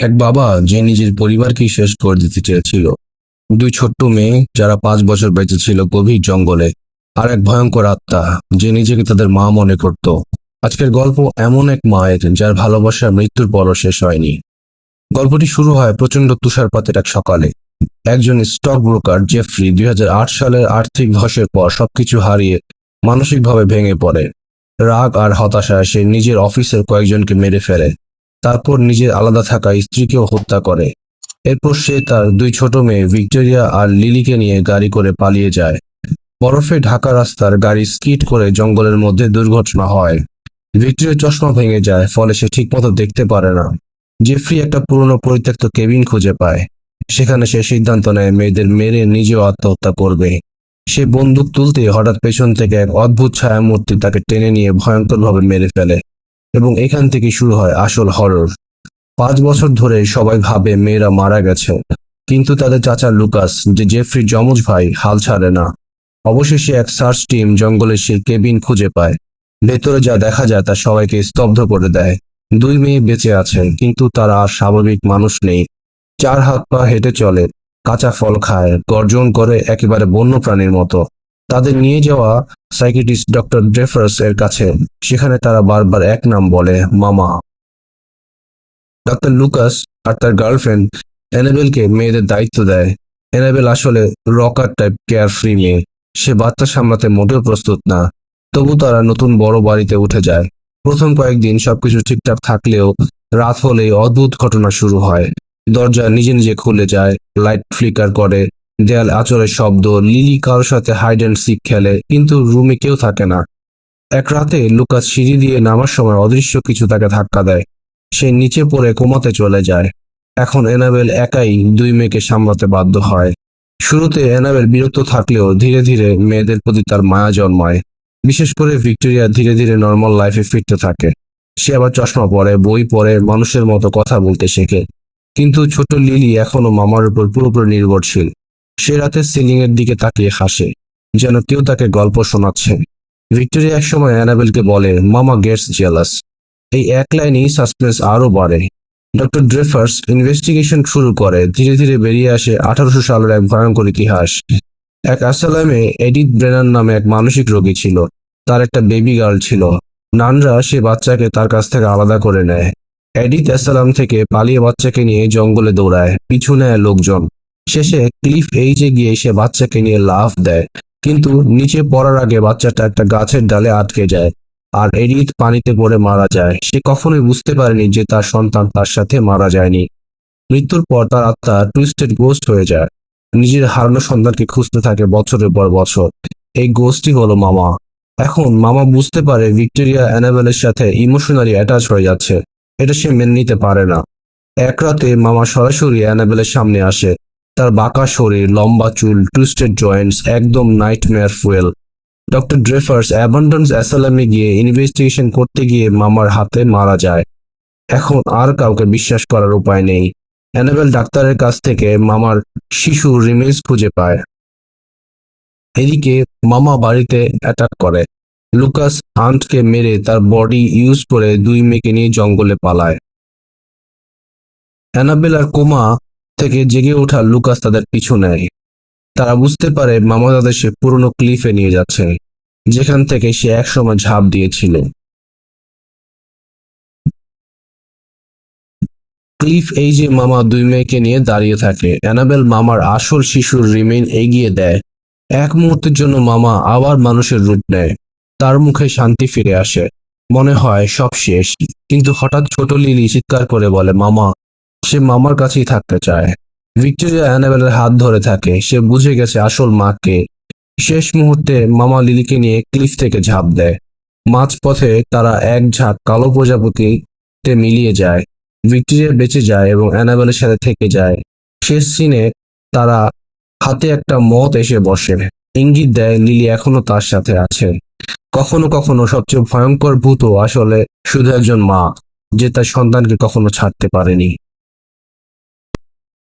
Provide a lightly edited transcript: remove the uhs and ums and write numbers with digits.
এক বাবা যে নিজের পরিবারকেই শেষ করে দিতে চেয়েছিল। দুই ছোট্ট মেয়ে যারা 5 বছর বেঁচে ছিল গভীর জঙ্গলে, আর এক ভয়ঙ্কর আত্মা যে নিজেকে তাদের মা মনে করত। আজকের গল্প এমন এক মায়ের যার ভালোবাসা মৃত্যুর পরও শেষ হয়নি। গল্পটি শুরু হয় প্রচন্ড তুষারপাতের এক সকালে। একজন স্টক ব্রোকার জেফ্রি 2008 সালের আর্থিক ধসের পর সবকিছু হারিয়ে মানসিকভাবে ভেঙে পড়ে। রাগ আর হতাশায় সে নিজের অফিসের কয়েকজনকে মেরে ফেলে, তারপর নিজের আলাদা থাকা স্ত্রীকেও হত্যা করে। এরপর সে তার দুই ছোট মেয়ে ভিক্টোরিয়া আর লিলিকে নিয়ে গাড়ি করে পালিয়ে যায়। বরফে ঢাকা রাস্তার গাড়ি স্কিড করে জঙ্গলের মধ্যে দুর্ঘটনা হয়। ভিক্টোরিয়ার চশমা ভেঙে যায়, ফলে সে ঠিকমতো দেখতে পারে না। জেফ্রি একটা পুরনো পরিত্যক্ত কেবিন খুঁজে পায়। সেখানে সে সিদ্ধান্ত নেয় মেয়েদের মেরে নিজেও আত্মহত্যা করবে। সে বন্দুক তুলতে হঠাৎ পেছন থেকে এক অদ্ভুত ছায়ামূর্তি তাকে টেনে নিয়ে ভয়ঙ্করভাবে মেরে ফেলে, এবং এখান থেকে শুরু হয় আসল হরর। 5 বছর ধরে সবাই ভাবে মেয়েরা মারা গেছে, কিন্তু তাদের চাচা লুকাস, যে জেফ্রির যমজ ভাই, হাল ছাড়ে না। অবশেষে এক সার্চ টিম জঙ্গলের সেই কেবিন খুঁজে পায়। ভেতরে যা দেখা যায় তা সবাইকে স্তব্ধ করে দেয়। দুই মেয়ে বেঁচে আছে, কিন্তু তারা আর স্বাভাবিক মানুষ নেই। 4 হাত পা হেঁটে চলে, কাঁচা ফল খায়, গর্জন করে একেবারে বন্য প্রাণীর মতো। তাদের নিয়ে যাওয়া সাইকিয়াট্রিস্ট ডক্টর ড্রেফার্স এর কাছে। সেখানে তারা বারবার এক নাম বলে, মামা। ডাক্তার লুকাস আর তার গার্লফ্রেন্ড অ্যানাবেলকে মেয়েদের দায়িত্ব দেয়। অ্যানাবেল আসলে রকার টাইপ কেয়ার ফ্রি মেয়ে। সে বাচ্চা সামলাতে মোটেও প্রস্তুত না। তবু তারা নতুন বড় বাড়িতে উঠে যায়। প্রথম কয়েকদিন সবকিছু ঠিকঠাক থাকলেও রাত হলেই অদ্ভুত ঘটনা শুরু হয়। দরজা নিজে নিজে খুলে যায়, লাইট ফ্লিকার করে, দেয়াল আঁচড়ের শব্দ, লিলি কারোর সাথে হাইড অ্যান্ড সিক খেলে, কিন্তু রুমে কেউ থাকে না। এক রাতে লুকাস সিঁড়ি দিয়ে নামার সময় অদৃশ্য কিছু তাকে ধাক্কা দেয়। সে নিচে পড়ে কোমাতে চলে যায়। এখন অ্যানাবেল একাই দুই মেয়েকে সামলাতে বাধ্য হয়। শুরুতে অ্যানাবেল বিরক্ত থাকলেও ধীরে ধীরে মেয়েদের প্রতি তার মায়া জন্মায়। বিশেষ করে ভিক্টোরিয়া ধীরে ধীরে নর্মাল লাইফে ফিরতে থাকে। সে আবার চশমা পরে, বই পড়ে, মানুষের মতো কথা বলতে শেখে। কিন্তু ছোট লিলি এখনো মামার উপর পুরোপুরি নির্ভরশীল। সে রাতে সিলিং এর দিকে তাকিয়ে হাসে, যেন কেউ তাকে গল্প শোনাচ্ছে। ভিক্টোরিয়া একসময় অ্যানাবেলকে বলে, মামা গেটস জেলাস। এই এক লাইনেই সাসপেন্স আরো বাড়ে। ডক্টর ড্রেফার্স ইনভেস্টিগেশন শুরু করে। ধীরে ধীরে বেরিয়ে আসে 1800 সালের এক ভয়ঙ্কর ইতিহাস। এক অ্যাসাইলামে এডিথ ব্রেনার নামে এক মানসিক রোগী ছিল। তার একটা বেবি গার্ল ছিল। নানরা সে বাচ্চাকে তার কাছ থেকে আলাদা করে নেয়। এডিথ অ্যাসাইলাম থেকে পালিয়ে বাচ্চাকে নিয়ে জঙ্গলে দৌড়ায়, পিছু নেয় লোকজন। শেষে ক্লিফ এইজে গিয়ে সে বাচ্চাকে নিয়ে লাফ দেয়, কিন্তু নিচে পড়ার আগে বাচ্চাটা একটা গাছের ডালে আটকে যায়, আর এডিথ পানিতে পড়ে মারা যায়। সে কখনোই বুঝতে পারেনি যে তার সন্তান তার সাথে মারা যায়নি। মৃত্যুর পর তার আত্মা টুইস্টেড গোস্ট হয়ে যায়। নিজের হারানো সন্তানকে খুঁজতে থাকে বছরের পর বছর। এই গোস্টই হলো মামা। এখন মামা বুঝতে পারে ভিক্টোরিয়া অ্যানাবেলের সাথে ইমোশনালি অ্যাটাচ হয়ে যাচ্ছে। এটা সে মেনে নিতে পারে না। এক রাতে মামা সরাসরি অ্যানাবেলের সামনে আসে। তার বাঁকা শরীর, লম্বা চুল, টুইস্টেড জয়েন্টস, একদম নাইটমেয়ার ফুয়েল। ডক্টর ড্রেফার্স অ্যাবান্ডন্স অ্যাসাইলামে গিয়ে ইনভেস্টিগেশন করতে গিয়ে মামার হাতে মারা যায়। এখন আর কাউকে বিশ্বাস করার উপায় নেই। অ্যানাবেল ডাক্তারের কাছ থেকে মামার শিশু রিমেন্স খুঁজে পায়। এদিকে মামা বাড়িতে অ্যাটাক করে। লুকাস হান্টকে মেরে তার বডি ইউজ করে দুই মেয়েকে নিয়ে জঙ্গলে পালায়। অ্যানাবেল আর কোমা থেকে জেগে ওঠা লুকাস তাদের পিছু নেয়। তারা বুঝতে পারে মামা তাদের সে পুরনো ক্লিফে নিয়ে যাচ্ছে, যেখান থেকে সে একসময় ঝাঁপ দিয়েছিল। ক্লিফ এই যে মামা দুই মেয়েকে নিয়ে দাঁড়িয়ে থাকে। অ্যানাবেল মামার আসল শিশুর রিমেইন এগিয়ে দেয়। এক মুহূর্তের জন্য মামা আবার মানুষের রূপ নেয়। তার মুখে শান্তি ফিরে আসে, মনে হয় সব শেষ। কিন্তু হঠাৎ ছোট লিলি চিৎকার করে বলে, মামা। সে মামার কাছেই থাকতে চায়। ভিক্টোরিয়া অ্যানাবেলের হাত ধরে থাকে। সে বুঝে গেছে আসল মাকে। শেষ মুহূর্তে মামা লিলিকে নিয়ে ক্লিফ থেকে ঝাঁপ দেয়। মাঝপথে তারা এক ঝাঁক কালো প্রজাপতিতে মিলিয়ে যায়। ভিক্টোরিয়া বেঁচে যায় এবং অ্যানাবেলের সাথে থেকে যায়। শেষ সিনে তারা হাতে একটা মত এসে বসে, ইঙ্গিত দেয় লিলি এখনো তার সাথে আছে। কখনো কখনো সবচেয়ে ভয়ঙ্কর ভূত আসলে শুধু একজন মা, যে তার সন্তানকে কখনো ছাড়তে পারেনি।